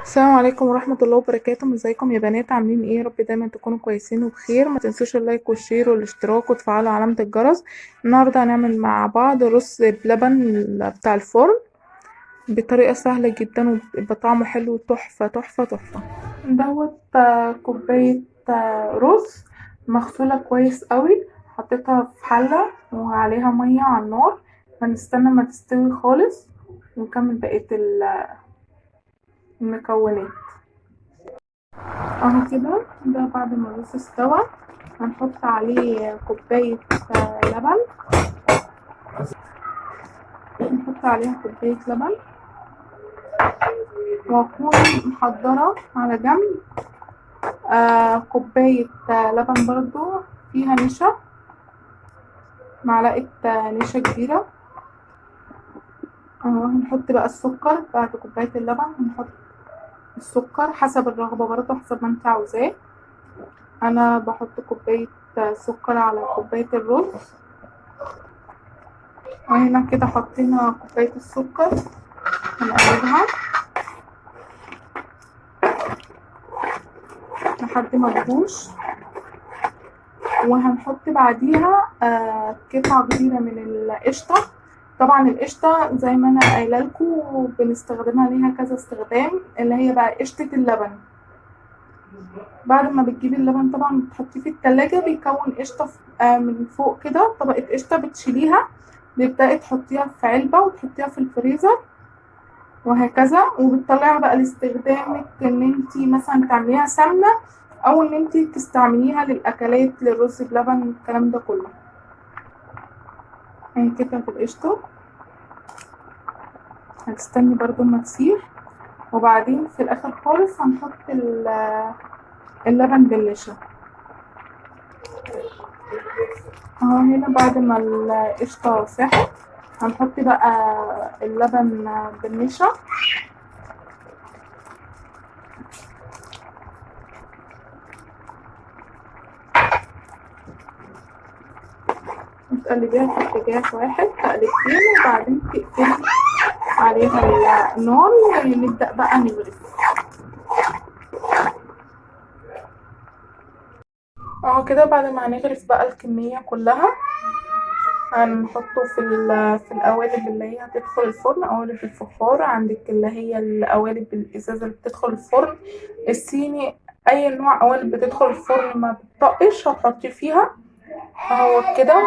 السلام عليكم ورحمة الله وبركاته. ازيكم يا بنات؟ عاملين ايه؟ يا رب دايما تكونوا كويسين وبخير. ما تنسوش اللايك والشير والاشتراك وتفعلوا علامة الجرس. النهاردة هنعمل مع بعض رز بلبن بتاع الفرن بطريقة سهلة جدا وبيبقى طعمه حلو تحفة تحفة تحفة. دوت كوباية رز مغسولة كويس قوي، حطيتها في حلة وعليها مية على النار. هنستنى ما تستوي خالص ونكمل بقية المكونات. اهو كده، ده بعد ما الرز استوى هنحط عليه كوباية لبن. نحط عليها كوباية لبن، واكون محضرة على جنب كوباية لبن برضو فيها نشا، معلقة نشا كبيرة. هنحط بقى السكر بعد كوباية اللبن. هنحط السكر حسب الرغبة برضو، حسب ما انت عاوزاه. انا بحط كوباية سكر على كوباية الرز. وهنا كده حطينا كوباية السكر، هنقلبها لحد ما تبوش. وهنحط بعديها قطعة كبيرة من القشطة. طبعا القشطة زي ما انا قايله لكم بنستخدمها ليها كذا استخدام، اللي هي بقى قشطة اللبن. بعد ما بتجيبي اللبن طبعا بتحطيه في التلاجة، بيكون قشطة من فوق كده، طبقة قشطة بتشيليها، بتبدأي تحطيها في علبة وتحطيها في الفريزر وهكذا. وبتطلعي بقى لاستخدامك ان انتي مثلا تعمليها سمنة، او ان انتي تستعمليها للاكلات، للرز بلبن، الكلام ده كله. يعني كده في القشطة هتستني برضو ما تسيح، وبعدين في الاخر خالص هنحط اللبن بالنشا. اهو هنا بعد ما القشطة ساحت هنحط بقى اللبن بالنشا. وتقلبيها في اتجاه واحد تقلبتين، وبعدين تقفلي عليها النار ونبدأ بقى نغرف. اهو كده بعد ما هنغرف بقى الكمية كلها هنحطه في القوالب اللي هي هتدخل الفرن. قوالب الفخار عندك، اللي هي القوالب الازاز اللي بتدخل الفرن، الصيني، اي نوع قوالب بتدخل الفرن ما بتطقش هتحطي فيها. اهو كده،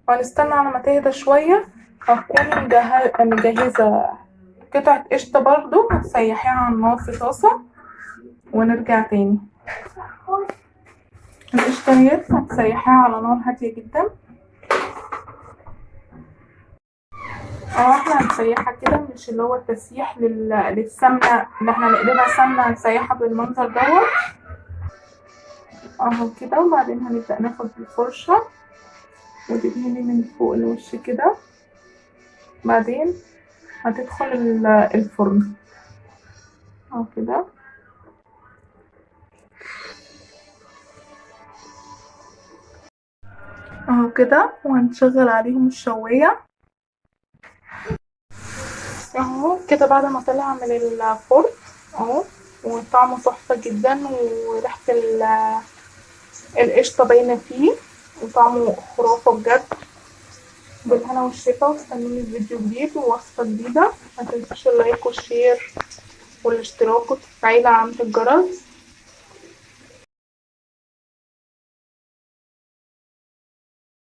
وهنستنى على ما تهدى شوية. هكون مجهزة قطعة قشطة برضو هتسيحيها على النار في طاسة، ونرجع تاني. القشطة ديت هتسيحيها على نار هادية جدا. احنا هنسيحها كده، مش اللي هو التسييح للسمنة اللي احنا نقلبها سمنة، هنسيحها بالمنظر دوت. اهو كده، وبعدين هنبدأ ناخد الفرشة وتدهني من فوق الوش كده. بعدين هتدخل الفرن اهو كده. اهو كده، وهنشغل عليهم الشواية. اهو كده بعد ما طلع من الفرن اهو، وطعمه تحفة جدا، وريحة القشطة باينة فيه، وطعمه خرافة بجد. بالهنا والشفا، واستنوني في فيديو جديد ووصفة جديدة. متنسوش اللايك والشير والاشتراك وتفعيل علامة الجرس.